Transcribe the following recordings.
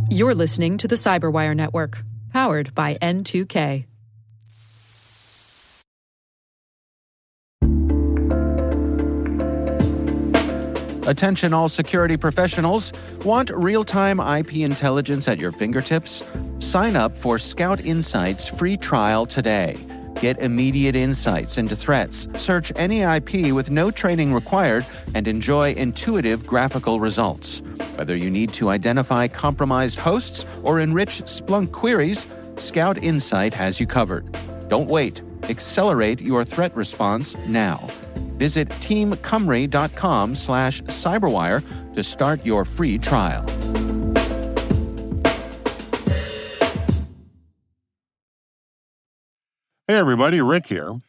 You're listening to the CyberWire Network, powered by N2K. Attention all security professionals. Want real-time IP intelligence at your fingertips? Sign up for Scout Insight's free trial today. Get immediate insights into threats, search any IP with no training required, and enjoy intuitive graphical results. Whether you need to identify compromised hosts or enrich Splunk queries, Scout Insight has you covered. Don't wait. Accelerate your threat response now. Visit teamcumry.com/cyberwire to start your free trial. Hey everybody, Rick here.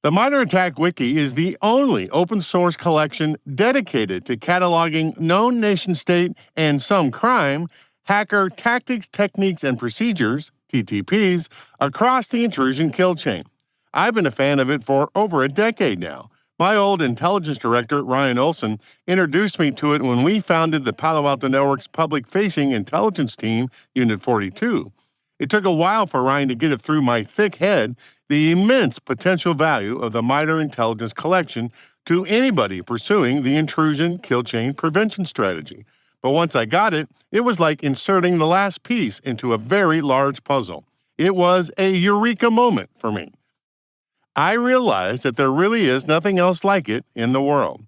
The MITRE ATT&CK Wiki is the only open-source collection dedicated to cataloging known nation-state and some crime, hacker tactics, techniques, and procedures, TTPs, across the intrusion kill chain. I've been a fan of it for over a decade now. My old intelligence director, Ryan Olson, introduced me to it when we founded the Palo Alto Network's public-facing intelligence team, Unit 42. It took a while for Ryan to get it through my thick head, the immense potential value of the MITRE intelligence collection to anybody pursuing the intrusion kill chain prevention strategy. But once I got it, it was like inserting the last piece into a very large puzzle. It was a eureka moment for me. I realized that there really is nothing else like it in the world.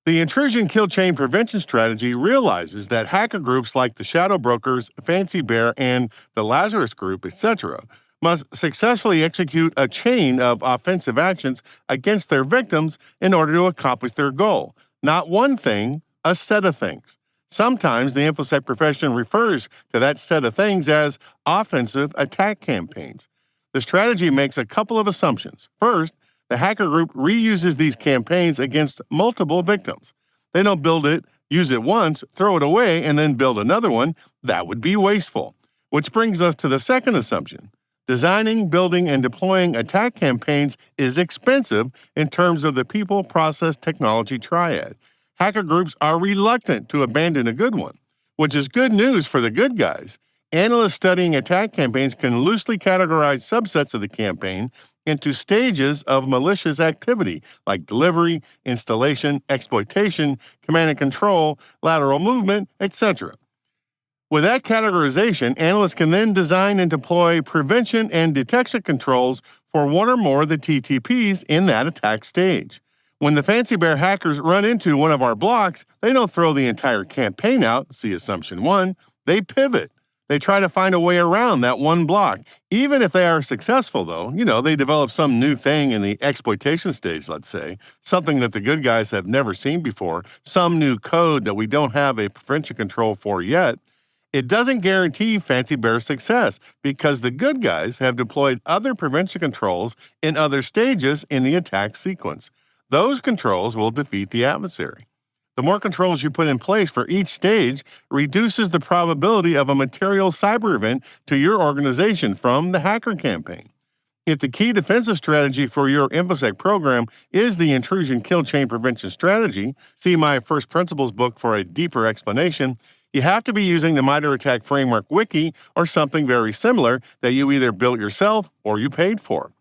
The intrusion kill chain prevention strategy realizes that hacker groups like the Shadow Brokers, Fancy Bear, and the Lazarus Group, etc., must successfully execute a chain of offensive actions against their victims in order to accomplish their goal. Not one thing, a set of things. Sometimes the InfoSec profession refers to that set of things as offensive attack campaigns. The strategy makes a couple of assumptions. First, the hacker group reuses these campaigns against multiple victims. They don't build it, use it once, throw it away, and then build another one. That would be wasteful. Which brings us to the second assumption. Designing, building, and deploying attack campaigns is expensive in terms of the people, process, technology triad. Hacker groups are reluctant to abandon a good one, which is good news for the good guys. Analysts studying attack campaigns can loosely categorize subsets of the campaign into stages of malicious activity, like delivery, installation, exploitation, command and control, lateral movement, etc. With that categorization, analysts can then design and deploy prevention and detection controls for one or more of the TTPs in that attack stage. When the Fancy Bear hackers run into one of our blocks, they don't throw the entire campaign out, see Assumption 1, they pivot. They try to find a way around that one block. Even if they are successful, though, they develop some new thing in the exploitation stage, let's say, something that the good guys have never seen before, some new code that we don't have a prevention control for yet. It doesn't guarantee Fancy Bear's success because the good guys have deployed other prevention controls in other stages in the attack sequence. Those controls will defeat the adversary. The more controls you put in place for each stage reduces the probability of a material cyber event to your organization from the hacker campaign. If the key defensive strategy for your InfoSec program is the intrusion kill chain prevention strategy, see my First Principles book for a deeper explanation, you have to be using the MITRE ATT&CK Framework Wiki or something very similar that you either built yourself or you paid for.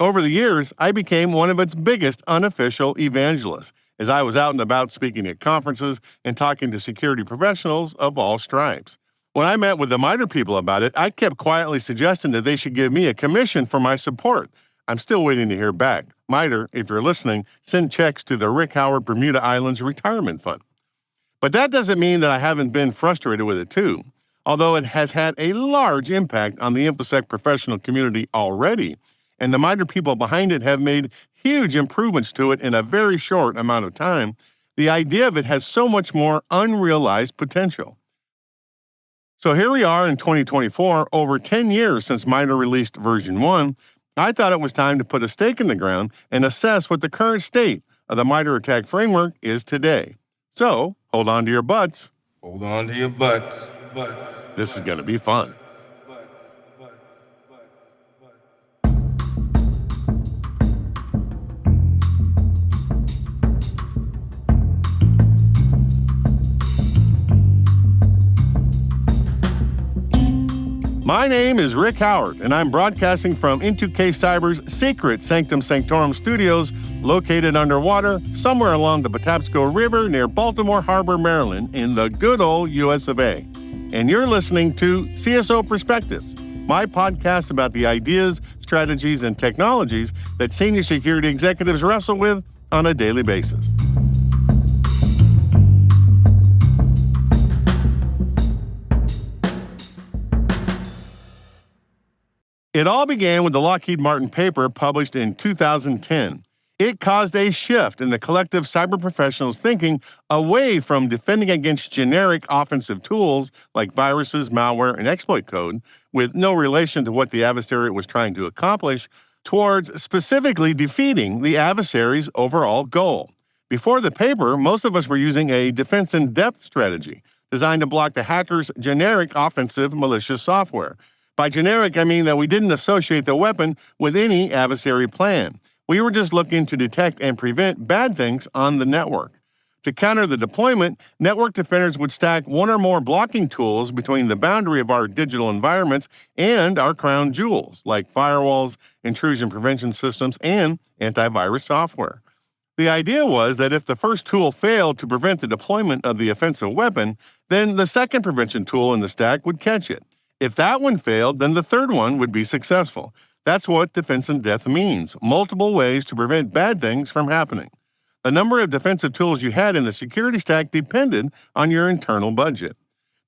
Over the years, I became one of its biggest unofficial evangelists, as I was out and about speaking at conferences and talking to security professionals of all stripes. When I met with the MITRE people about it, I kept quietly suggesting that they should give me a commission for my support. I'm still waiting to hear back. MITRE, if you're listening, send checks to the Rick Howard Bermuda Islands Retirement Fund. But that doesn't mean that I haven't been frustrated with it too, although it has had a large impact on the InfoSec professional community already, and the MITRE people behind it have made huge improvements to it in a very short amount of time. The idea of it has so much more unrealized potential. So here we are in 2024, over 10 years since MITRE released version 1. I thought it was time to put a stake in the ground and assess what the current state of the MITRE ATT&CK framework is today. So, hold on to your butts. Hold on to your butts. This is going to be fun. My name is Rick Howard, and I'm broadcasting from N2K Cyber's secret Sanctum Sanctorum studios located underwater somewhere along the Patapsco River near Baltimore Harbor, Maryland, in the good old US of A. And you're listening to CSO Perspectives, my podcast about the ideas, strategies, and technologies that senior security executives wrestle with on a daily basis. It all began with the Lockheed Martin paper published in 2010. It caused a shift in the collective cyber professionals' thinking away from defending against generic offensive tools like viruses, malware, and exploit code, with no relation to what the adversary was trying to accomplish, towards specifically defeating the adversary's overall goal. Before the paper, most of us were using a defense-in-depth strategy designed to block the hacker's generic offensive malicious software. By generic, I mean that we didn't associate the weapon with any adversary plan. We were just looking to detect and prevent bad things on the network. To counter the deployment, network defenders would stack one or more blocking tools between the boundary of our digital environments and our crown jewels, like firewalls, intrusion prevention systems, and antivirus software. The idea was that if the first tool failed to prevent the deployment of the offensive weapon, then the second prevention tool in the stack would catch it. If that one failed, then the third one would be successful. That's what defense in depth means, multiple ways to prevent bad things from happening. The number of defensive tools you had in the security stack depended on your internal budget.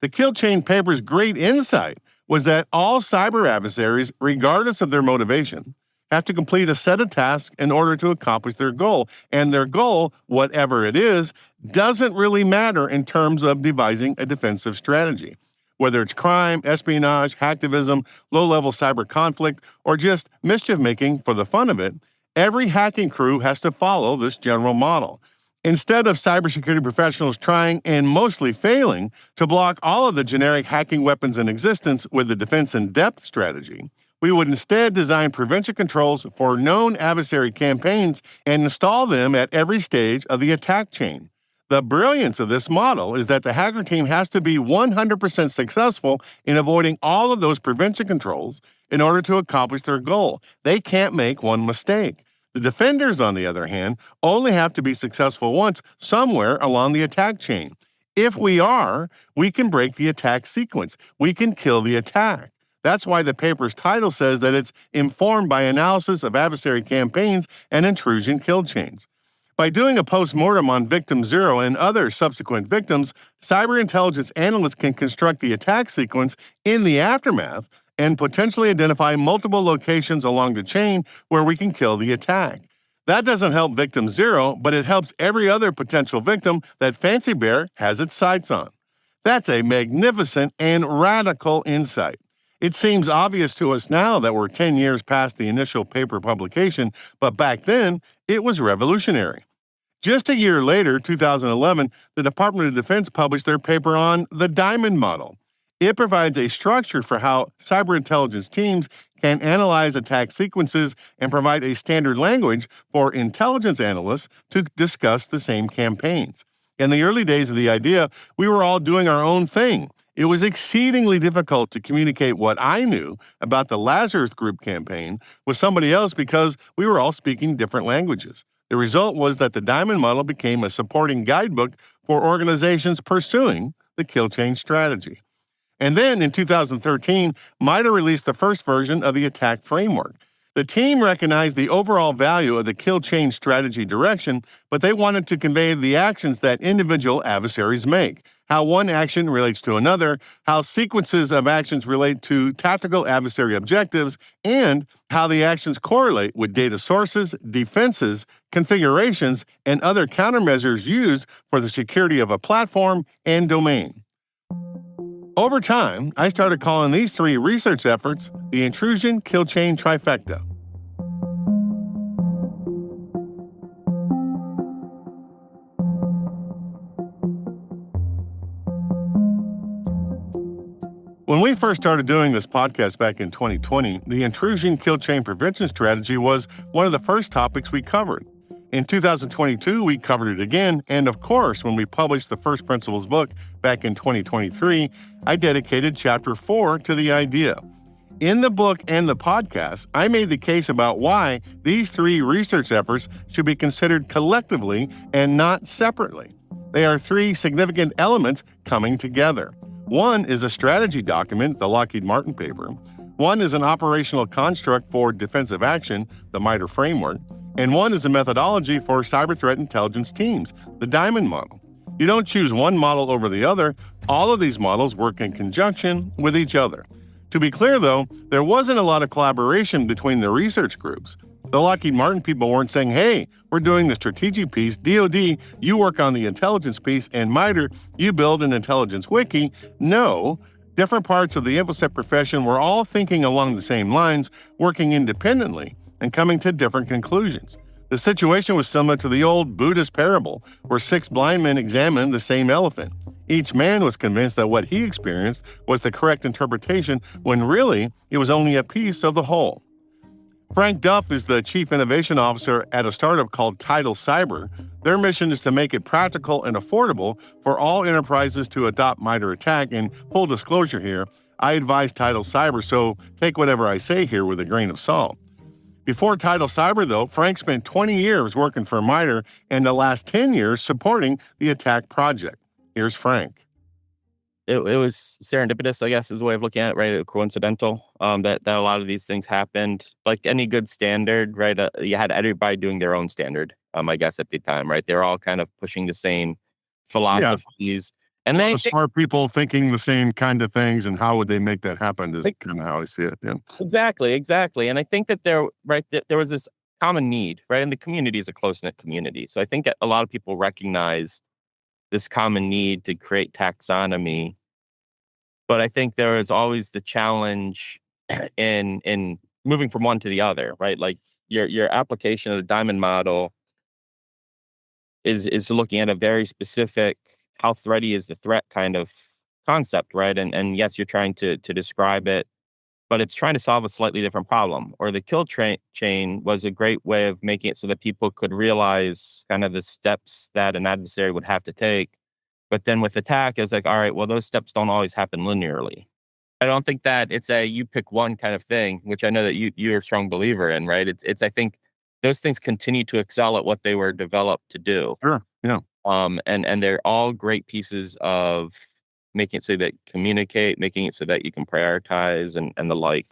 The Kill Chain paper's great insight was that all cyber adversaries, regardless of their motivation, have to complete a set of tasks in order to accomplish their goal. And their goal, whatever it is, doesn't really matter in terms of devising a defensive strategy. Whether it's crime, espionage, hacktivism, low-level cyber conflict, or just mischief-making for the fun of it, every hacking crew has to follow this general model. Instead of cybersecurity professionals trying, and mostly failing, to block all of the generic hacking weapons in existence with the defense-in-depth strategy, we would instead design prevention controls for known adversary campaigns and install them at every stage of the attack chain. The brilliance of this model is that the hacker team has to be 100% successful in avoiding all of those prevention controls in order to accomplish their goal. They can't make one mistake. The defenders, on the other hand, only have to be successful once somewhere along the attack chain. If we are, we can break the attack sequence. We can kill the attack. That's why the paper's title says that it's informed by analysis of adversary campaigns and intrusion kill chains. By doing a post-mortem on victim 0 and other subsequent victims, cyber intelligence analysts can construct the attack sequence in the aftermath and potentially identify multiple locations along the chain where we can kill the attack. That doesn't help victim 0, but it helps every other potential victim that Fancy Bear has its sights on. That's a magnificent and radical insight. It seems obvious to us now that we're 10 years past the initial paper publication, but back then, it was revolutionary. Just a year later, 2011, the Department of Defense published their paper on the Diamond Model. It provides a structure for how cyber intelligence teams can analyze attack sequences and provide a standard language for intelligence analysts to discuss the same campaigns. In the early days of the idea, we were all doing our own thing. It was exceedingly difficult to communicate what I knew about the Lazarus Group campaign with somebody else because we were all speaking different languages. The result was that the Diamond Model became a supporting guidebook for organizations pursuing the kill chain strategy. And then in 2013, MITRE released the first version of the attack framework. The team recognized the overall value of the kill chain strategy direction, but they wanted to convey the actions that individual adversaries make, how one action relates to another, how sequences of actions relate to tactical adversary objectives, and how the actions correlate with data sources, defenses, configurations, and other countermeasures used for the security of a platform and domain. Over time, I started calling these three research efforts the intrusion kill chain trifecta. When we first started doing this podcast back in 2020, the intrusion kill chain prevention strategy was one of the first topics we covered. In 2022, we covered it again, and of course, when we published the First Principles book back in 2023, I dedicated Chapter 4 to the idea. In the book and the podcast, I made the case about why these three research efforts should be considered collectively and not separately. They are three significant elements coming together. One is a strategy document, the Lockheed Martin paper. One is an operational construct for defensive action, the MITRE framework. And one is a methodology for cyber threat intelligence teams, the Diamond model. You don't choose one model over the other. All of these models work in conjunction with each other. To be clear, though, there wasn't a lot of collaboration between the research groups. The Lockheed Martin people weren't saying, hey, we're doing the strategic piece, DoD, you work on the intelligence piece, and MITRE, you build an intelligence wiki. No, different parts of the InfoSec profession were all thinking along the same lines, working independently, and coming to different conclusions. The situation was similar to the old Buddhist parable, where 6 blind men examined the same elephant. Each man was convinced that what he experienced was the correct interpretation, when really it was only a piece of the whole. Frank Duff is the Chief Innovation Officer at a startup called Tidal Cyber. Their mission is to make it practical and affordable for all enterprises to adopt MITRE ATT&CK. And full disclosure here, I advise Tidal Cyber, so take whatever I say here with a grain of salt. Before Tidal Cyber, though, Frank spent 20 years working for MITRE and the last 10 years supporting the ATT&CK project. Here's Frank. It was serendipitous, I guess, is the way of looking at it, right? Coincidental that a lot of these things happened. Like any good standard, right? You had everybody doing their own standard, I guess, at the time, right? They're all kind of pushing the same philosophies. Yeah. And then smart people thinking the same kind of things, and how would they make that happen is kind of how I see it. Yeah. Exactly. And I think that there was this common need, right? And the community is a close-knit community. So I think that a lot of people recognize this common need to create taxonomy. But I think there is always the challenge in moving from one to the other, right? Like your application of the Diamond model is looking at a very specific, how thready is the threat kind of concept, right? And yes, you're trying to describe it, but it's trying to solve a slightly different problem. Or the kill chain was a great way of making it so that people could realize kind of the steps that an adversary would have to take. But then with attack, it's like, all right, well, those steps don't always happen linearly. I don't think that it's a you pick one kind of thing, which I know that you're a strong believer in, right? It's I think those things continue to excel at what they were developed to do. Sure. Yeah. And they're all great pieces of making it so that communicate, making it so that you can prioritize and the like.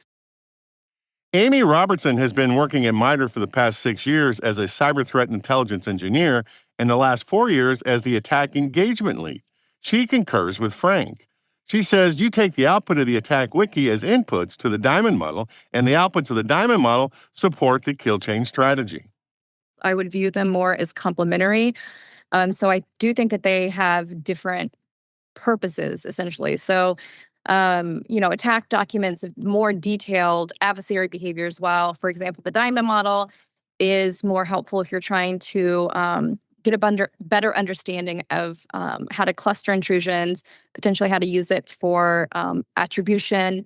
Amy Robertson has been working at MITRE for the past 6 years as a cyber threat intelligence engineer and the last 4 years as the attack engagement lead. She concurs with Frank. She says you take the output of the ATT&CK wiki as inputs to the Diamond model, and the outputs of the Diamond model support the kill chain strategy. I would view them more as complementary. So I do think that they have different purposes, essentially. So, attack documents more detailed adversary behaviors, while, for example, the Diamond model is more helpful if you're trying to get a better understanding of how to cluster intrusions, potentially how to use it for attribution.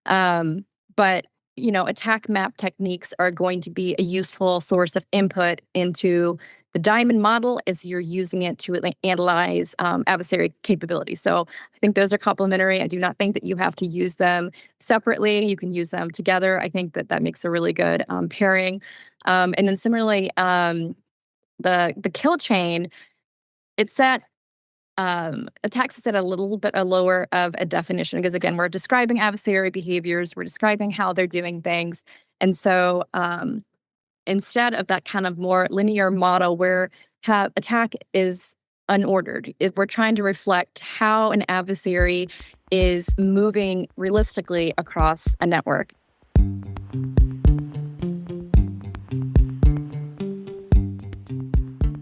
But attack map techniques are going to be a useful source of input into the Diamond model as you're using it to analyze adversary capabilities. So I think those are complementary. I do not think that you have to use them separately. You can use them together. I think that makes a really good pairing. And then similarly, the kill chain, it's at attacks is at a little bit lower of a definition, because again, we're describing adversary behaviors, we're describing how they're doing things. And so instead of that kind of more linear model where attack is unordered, we're trying to reflect how an adversary is moving realistically across a network.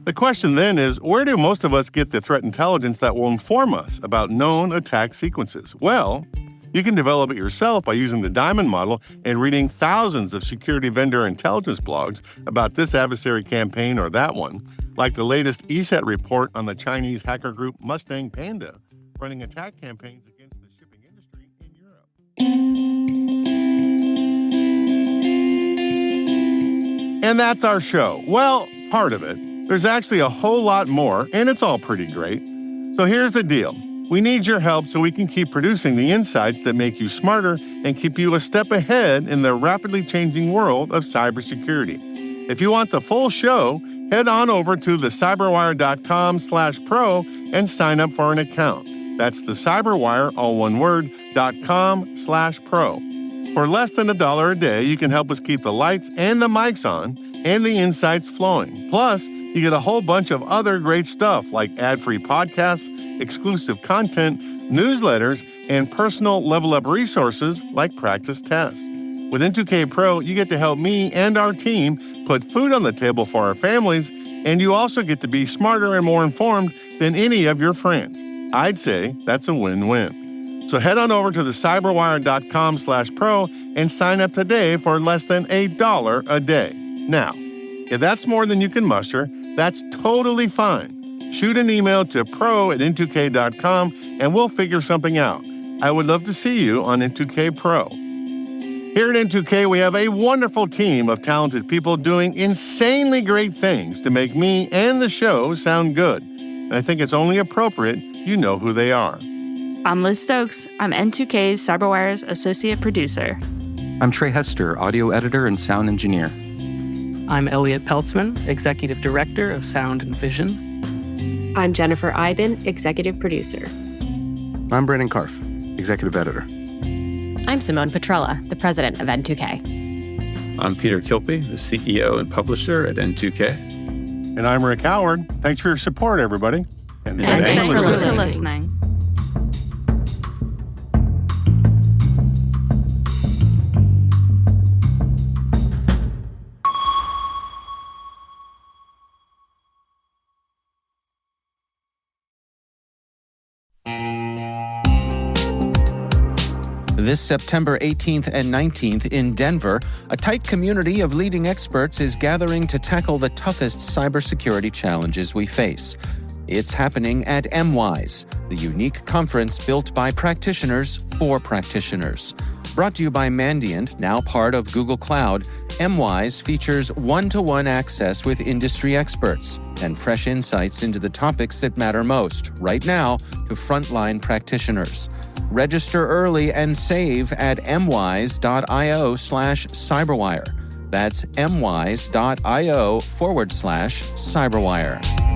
The question then is, where do most of us get the threat intelligence that will inform us about known attack sequences? Well, you can develop it yourself by using the Diamond model and reading thousands of security vendor intelligence blogs about this adversary campaign or that one, like the latest ESET report on the Chinese hacker group Mustang Panda, running attack campaigns against the shipping industry in Europe. And that's our show. Well, part of it. There's actually a whole lot more, and it's all pretty great. So here's the deal. We need your help so we can keep producing the insights that make you smarter and keep you a step ahead in the rapidly changing world of cybersecurity. If you want the full show, head on over to thecyberwire.com/pro and sign up for an account. That's thecyberwire, all one word, .com/pro. For less than $1 a day, you can help us keep the lights and the mics on and the insights flowing. Plus, you get a whole bunch of other great stuff like ad-free podcasts, exclusive content, newsletters, and personal level-up resources like practice tests. With N2K Pro, you get to help me and our team put food on the table for our families, and you also get to be smarter and more informed than any of your friends. I'd say that's a win-win. So head on over to thecyberwire.com/pro and sign up today for less than $1 a day. Now, if that's more than you can muster, that's totally fine. Shoot an email to pro@n2k.com and we'll figure something out. I would love to see you on N2K Pro. Here at N2K, we have a wonderful team of talented people doing insanely great things to make me and the show sound good. And I think it's only appropriate you know who they are. I'm Liz Stokes. I'm N2K's CyberWire's associate producer. I'm Trey Hester, audio editor and sound engineer. I'm Elliot Peltzman, executive director of Sound and Vision. I'm Jennifer Iben, executive producer. I'm Brandon Karff, executive editor. I'm Simone Petrella, the president of N2K. I'm Peter Kilpie, the CEO and publisher at N2K. And I'm Rick Howard. Thanks for your support, everybody. And thanks for listening. This September 18th and 19th in Denver, a tight community of leading experts is gathering to tackle the toughest cybersecurity challenges we face. It's happening at MWise, the unique conference built by practitioners for practitioners. Brought to you by Mandiant, now part of Google Cloud, MWise features one-to-one access with industry experts and fresh insights into the topics that matter most, right now, to frontline practitioners. Register early and save at mwise.io/cyberwire. That's mwise.io/cyberwire.